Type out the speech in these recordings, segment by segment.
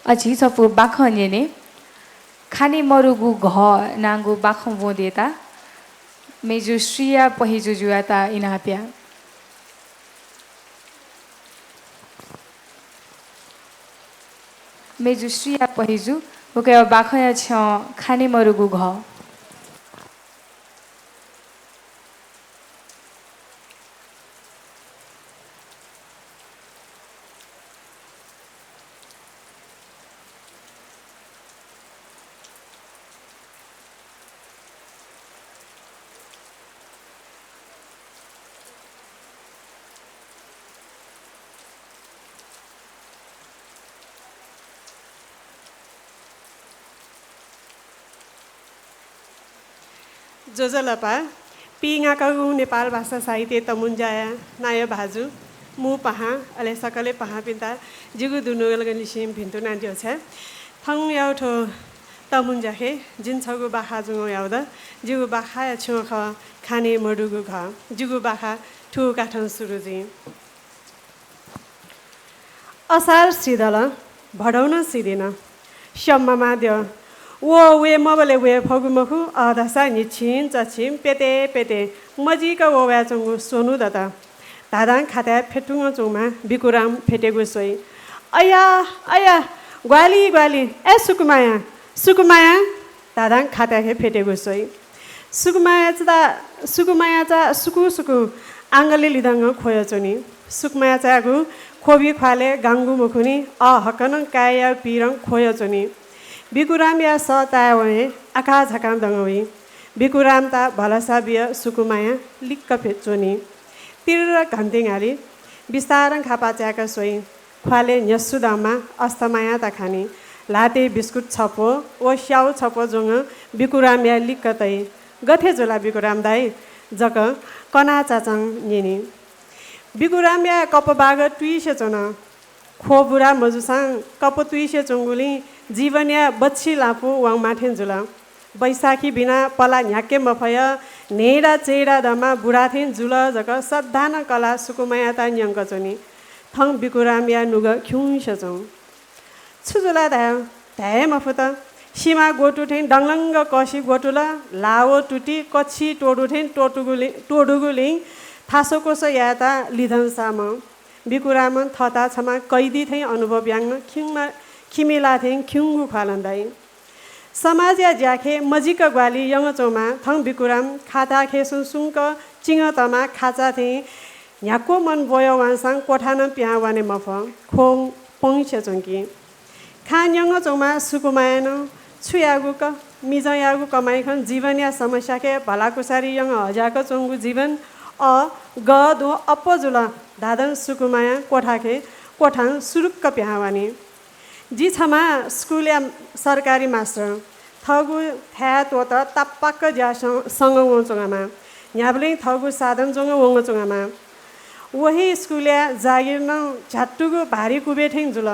अची सपु बाखन्यने खाने मरुगु घ नांगु बाखं बोदेता मेजु श्रिया पहिजु जुआता इनाप्या मेजु श्रिया पहिजु ओके बाखया छ खाने मरुगु घ जोजलपा पिङाकगु नेपाल भाषा साहित्य तमुन्जाया नाय भाजु मु पहा अले सकले पहा पिन्ता जिगु दुनुगलगन लिसिम भिन्तु नान्दियो छ थङ याउठो तमुन्जाखे जिन्छगु बाखा जुङो याउदा जिगु बाखा छु ख खाने मडुगु घ जिगु बाखा ठु काठन सुरुजी असार सिदल भडौन सिदिन सम्ममा द्यो वो वे मबले वे फगुमखु अदसा निछिन चछिम पेते पेते मजिका वो व्या चंगु सोनु दता दादाङ खाता फेटुङ चौमा बिकुराम फेटेगु सोई अया अया ग्वाली ग्वाली ए सुकुमाया सुकुमाया दादाङ खाता खे फेटेगु सोई सुकुमाया चा सुकु सुकु आंगले लिदाङ खोय चोनी सुकुमाया चागु खोबी खाले गांगु मुखुनी अ हकन काया पिरङ खोय चोनी बिकुराम या सतावे आका झकाम दङवी बिकुराम ता भलसा बिय सुकुमाया लिक्क फेचोनी तिर घन्टिङाली बिस्तारङ खापा च्याका सोई ख्वाले न्यसुदामा अस्तमाया ता खानी लाते बिस्कुट छपो ओ स्याउ छपो जोङ बिकुराम या लिक्क तै गथे जोला बिकुराम दाई जक कना चाचङ निनी बिकुराम या कपबाग ट्विसे चोन खोबुरा मजुसाङ कप ट्विसे चोंगुली जीवन या बच्ची लापु वाङ माथेन जुला बैशाखी बिना पला न्याके मफय नेडा चेडा दमा बुढाथेन जुल जक सद्धान कला सुकुमाया ता न्यङ्क चोनी थङ बिकुराम या नुग ख्युस चौ छुजुला धाय मफुत सीमा गोटुथेन डङलङ्ग कसी गोटुला लाओ टुटी कच्छी टोडुथेन टोडुगुलिङ थासोकोस याता लिधन साम बिकुराम थता छमा कैदी थै अनुभव याङ खिमिला थिङ खिङ्गु खालन्दाई समाज या ज्याखे मजिक ग्वाली यङ चौमा थङ बिकुराम खाता खे सुङक चिङ तमा खाचा थिङ न्याको मन बोयो वानसाङ कोठान प्या वाने मफ खोङ पङछे चोंकी खान यङ चौमा सुकुमायन छुयागु क मिज यागु कमाइ खन जीवन या समस्या के भलाकुसारी यङ हजाको चोंगु जीवन अ ग दो अपजुला दादन सुकुमाया कोठाखे कोठान सुरुक्क प्यावानी जी छमा स्कुल या सरकारी मास्टर थगु थ्या तो त ताप्पाक ज्या सँग वचोङामा न्याबले थगु साधन जोङ वङ चोङामा वही स्कुल या जागिर न झट्टुगु भारी कुबे ठेङ जुल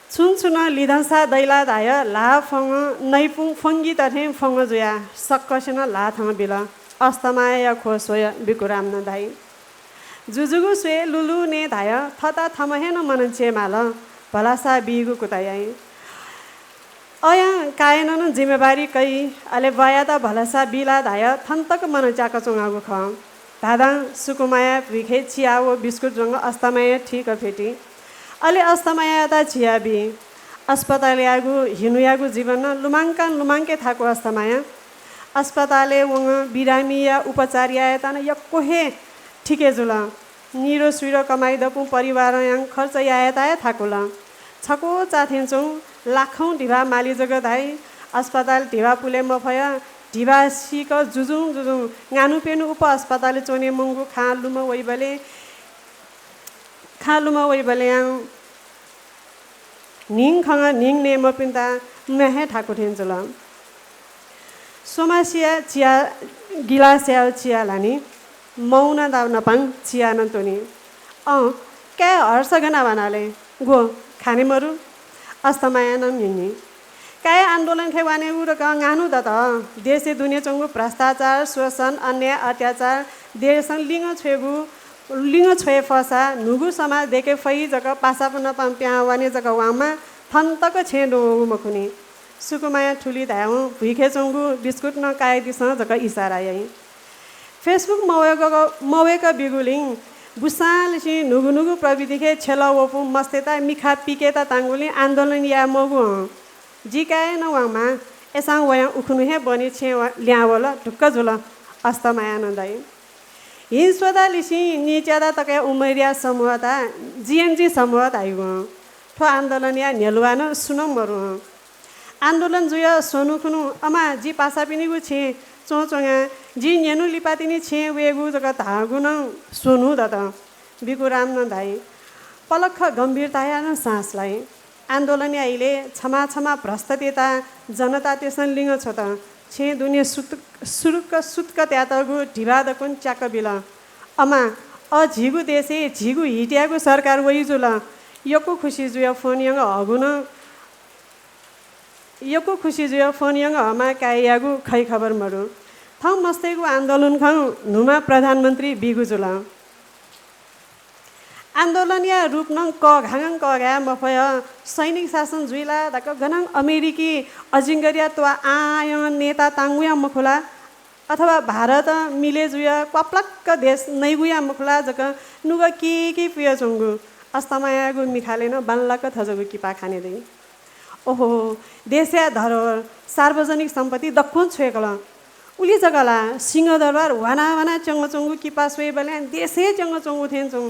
छुन लिधनसा दैला दाय ला फङ नैपुङ फङ्गी तथे फङ जुया सक्कसिन ला थङ बिल अस्तमाया खोसोय बिकुराम न दाई जुजुगु स्वे लुलु ने धाय थता थमहेन मनन्छे माल भलासा बिगु कुतायाई अया कायन न जिम्मेवारी कै अले बया त भलासा बिला धाय थन्तक मनचाक चोङागु ख दादा सुकुमाया भिखे चियाओ बिस्कुट जङ अस्तमाया ठीक फेटी अले अस्तमाया त चियाबी अस्पताल यागु हिनुयागु जीवन लुमाङ्के थाको अस्तमाया अस्पताले वङ बिरामी या उपचार या त न यक्कोहे ठिके जुल निरो सुइरो कमाइदपु परिवार याङ खर्च याताया थाकुला छको चाथेन्चौ लाखौँ ढिभा माली जगदाई अस्पताल ढिभा पुले मफय ढिभा सिक जुजुङ गानु पेनु उप अस्पताल चोने मंगु खालुमा वइबले याङ निङ खङ निङ नेम पिन्ता मेहे ठाकु थेन्चुल सोमासिया चिया गिलास्या चिया लानी मौना दाव नपाङ चिया नतोनी क्या हर्ष गना बनाले गो खाने मरु अस्तमाया नम यिनी काय आन्दोलन खे वाने उ र गानु द त देशे दुनिया चंगु भ्रष्टाचार शोषण अन्याय अत्याचार देशन लिङ छेगु लिंग छोए फसा नुगु समाज देखे फई जग पासा पन पम प्यावाने जग वामा थन्तक छे दो मखुनी सुकुमाया ठुली धाउ भुइखे चंगु बिस्कुट न काय दिस जग इशारा यही फेसबुक मवेका बिगुलिङ बुसालसी नुगु नुगु प्रविधिखे छेला वपु मस्तेता मिखा पिकेता तांगुली आन्दोलन या मगु जिकाए न वामा एसाङ वया उखुनु हे बनि छे ल्यावल ढुक्क झुल अस्तमाया नदै हिंसवदा लिसी निच्यादा तके उमरिया समूहता जीएनजी समूह आइगो ठो आन्दोलन या नेलुवा न सुनम मरु आन्दोलन जुय सोनुखुनु अमा जी पासा पिनिगु छे चोचोङा जी नेनु लिपातिनी छे वेगु जग धागु न सोनु दत बिकुराम न धाइ पलख गम्भीरताया न सासलाई आन्दोलन आइले क्षमा क्षमा भ्रष्टता जनता तेसन लिङ छ त छे दुनिया सुरुक सुत्क त्यातगु ढिबादकुन च्याक बिल अमा झिगु देशे झिगु हिट्यागु सरकार वइजुल यको खुसी जुय फोन यङ हगुन यको खुसी जुय फोन यङ हमा कायागु खै खबर मरु थौ मस्तेगु आन्दोलन खौ नुमा प्रधानमन्त्री बिगुजुल आन्दोलन या रूप नङ क घाङ क घा मफय सैनिक शासन जुइला दक गनङ अमेरिकी अजिङ्गरिया त्वा आय नेता ताङ्गुया मखुला अथवा भारत मिले जुया क्वाप्लक्क देश नैगुया मखुला जक नुग के पिय चंगु अस्तमायागु मिखाले न बाल्लक थजगु किपा खाने दे ओहो देशया धरोहर सार्वजनिक सम्पत्ति दक्खुन छेकल उली जगला सिंहदरबार वाना वाना चंगचंगु किपा सोए बले देशे चंगचंगु थेन्चौ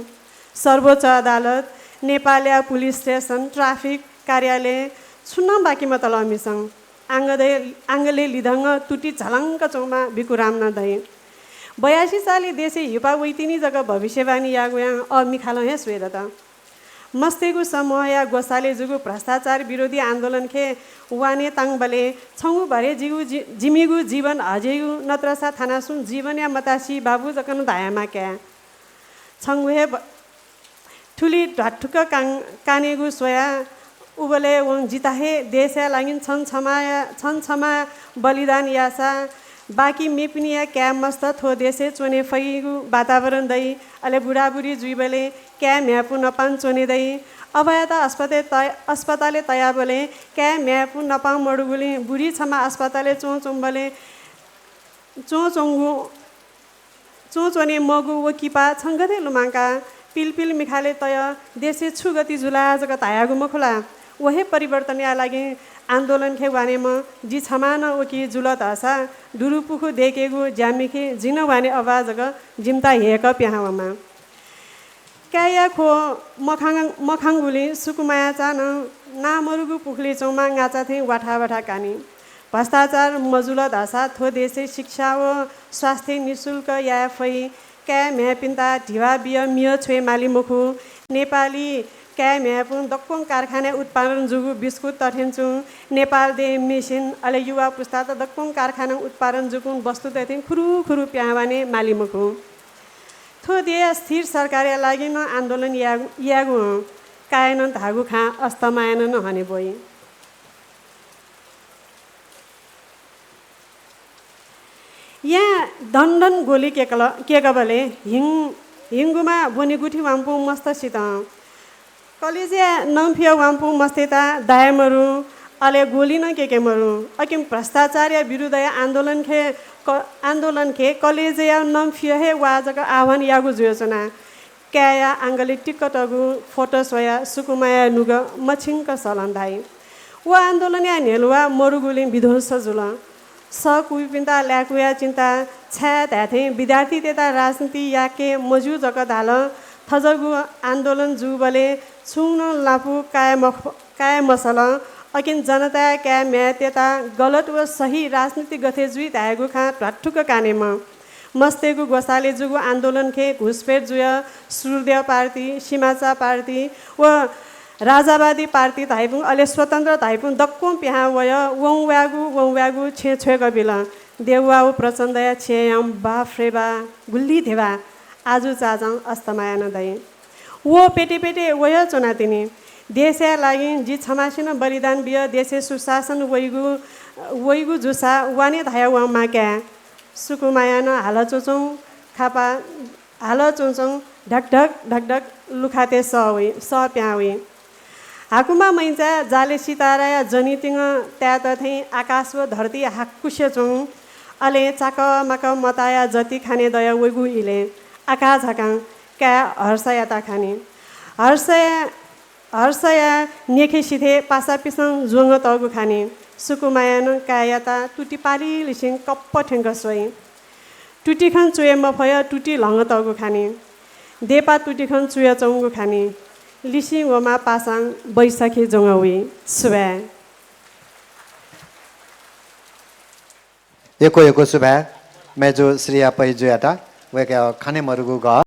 सर्वोच्च अदालत नेपालया पुलिस स्टेसन ट्राफिक कार्यालय छुन्न बाँकी मतलमिसङ आङ्गले लिधङ्ग तुटी झलङ्क चौमा बिकुराम न दही 82 साली देशे हिपा वैतिनी जग भविष्यवाणी यागुया अमिखाल हे स्वेद त मस्तेगु समूह या गोसाले जुगु भ्रष्टाचार विरोधी आन्दोलन खे वाने ताङबले छौ भरे जिमिगु जीवन हजेगु नत्रसा थाना सुन जीवन या मतासी बाबु जकन धायामा क्या छंगु हे ठुली ढाठुक कानेगु सोया उबले वङ जिताहे देशया लागिन छन क्षमा बलिदान यासा बाकी मेपिनिया क्या मस्त थो देशे चोने फैगु वातावरण दई अले बुढाबुढी जुइबले क्या म्यापु नपान चोने दई अभयता अस्पताले तयाबले क्या म्यापु नपाउ मडुगुली बुढी छमा अस्पताले चोचोम्बले चोचोने मगु वकिपा छङ्गदे लुमाङ्का पिलपिल मिखाले तय देशे छुगति झुला जग तायागु मखुला वहे परिवर्तन या लागि आन्दोलन खे वानेमा जी छमान ओकी जुलत आसा दुरुपुखु देकेगु ज्यामिखे जिन वाने आवाज ग जिम्ता हेक प्याहावमा काया खो मखाङगुली सुकुमाया चान नामरुगु पुखली चौमा गाचा थे वाठा वाठा कानी भ्रष्टाचार मजुलत आसा थो देशे शिक्षा व स्वास्थ्य निशुल्क या फै क्या म्यापिन्ता ढिवा बिय मिय छोए माली मुखु नेपाली क्या म्यापुन दक्कोङ कारखाना उत्पादन जुगु बिस्कुट तठेन्चु नेपाल दे मेसिन अले युवा पुस्ता त दक्कोङ कारखाना उत्पादन जुगुन वस्तु तथे खुरु खुरु प्यावाने माली मुखु थो दे स्थिर सरकार लागि न आन्दोलन यागु कायन धागु खा अस्तमायन न हने बोई यहाँ दण्डन गोली केकबले हिङ्गुमा बोनीगुठी वाम्पु मस्तसित कलेजिया नम्फिया वाम्पु मस्तेता दायमरु अले गोली न केकेमरु अकिम भ्रष्टाचार या विरुद्ध आन्दोलन खे कलेजिया नम्फिया हे वाजक आह्वान यागु योजना क्याया आङ्गले टिकटगु फोटो सोया सुकुमाया नुग मछिङ्क सलन धाइ व आन्दोलन या नेलुवा मरुगुली विध्वंस जुल सकुपिन्ता ल्याकुया चिन्ता छ्या धाथे विद्यार्थी त्यता राजनीति याके मजु जग धाल थजगु आन्दोलन जुबले छुङ लापु काय मसल अकिन जनता क्या म्या त्यता गलत व सही राजनीति गथे जुइ धागु खा भ्राठुक कानेम मस्तेगु गोसाले जुगु आन्दोलन खे घुसपेट जुय सूर्यदेव पार्टी सीमाचा पार्टी व राजावादी पार्टी धाइपुङ अले स्वतन्त्र धाइपुङ दक्कों प्याहा वय वङव्यागु छे गबिल देउवाउ प्रचण्डया छेयम बाफ्रेबा गुल्ली धेवा आजु चाजङ अस्तमायन दई वो पेटे पेटे वय चुनातिनी देशया लागि जी छमासिन बलिदान बिय देशे सुशासन वैगु जुसा वाने धाया वा क्या सुकुमायन हाल चोचौँ खापा हाल चोचौँ ढकढक ढकढक लुखाते स प्यावे हाकुमा मैजा जाले सितारा या जनितिङ त्या तथै आकाश व धरती हाकुसे चौँ अले चाक माक मताया जति खाने दया वेगु इले आकाश झकाङ क्या हर्षया ता खाने हर्षया नेखे सिथे पासा पिसङ जोङ तगु खाने सुकुमायान कायाता टुटी पाली लिसिङ कप्प ठेङ्ग सोई टुटीखन चुए मफय टुटी लङ तगु खाने देपा टुटीखन चुया चौङ्गु खाने लिसिङ वमा पासाङ बैशाखी जोङवी सुबे एको सुबे मेजो श्रिया पहिजुयाटा वेका खाने मरुगु घ